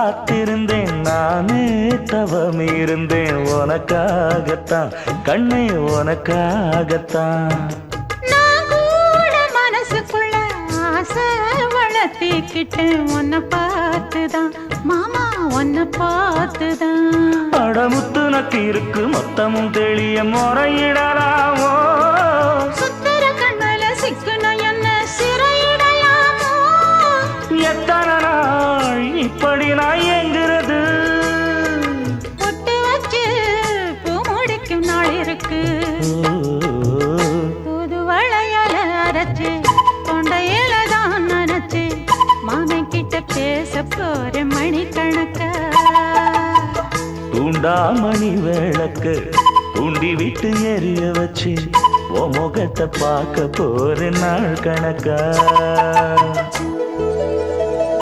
காத்திருந்தேன் நானே தவம் இருந்தேன் உனக்காகத்தான் கண்ணே உனக்காகத்தான் நான் கூட மனசுக்குள்ள ஆசை வளர்த்திக்கிட்டேன் உன்னை பார்த்துதான் மாமா உன்னை பார்த்துதான் அடமுத்து நக்கு இருக்கு மொத்தமும் தெளிய முறையிடலாமோ சுத்தர கண்ணல சிக்கன என்ன சிறையிடையாமோ எத்தனை நாள் இப்படி நான் எங்கிறது பொட்டு வச்சு பூ முடிக்கும் நாள் இருக்கு புது வளையல அரைச்சு தொண்டையில தான் நினைச்சு மாமன் கிட்ட பேச போற மணிக்கணக்கா தூண்டாமணி விளக்கு தூண்டி விட்டு எரிய வச்சு உன் முகத்தை பார்க்க போற நாள் கணக்கா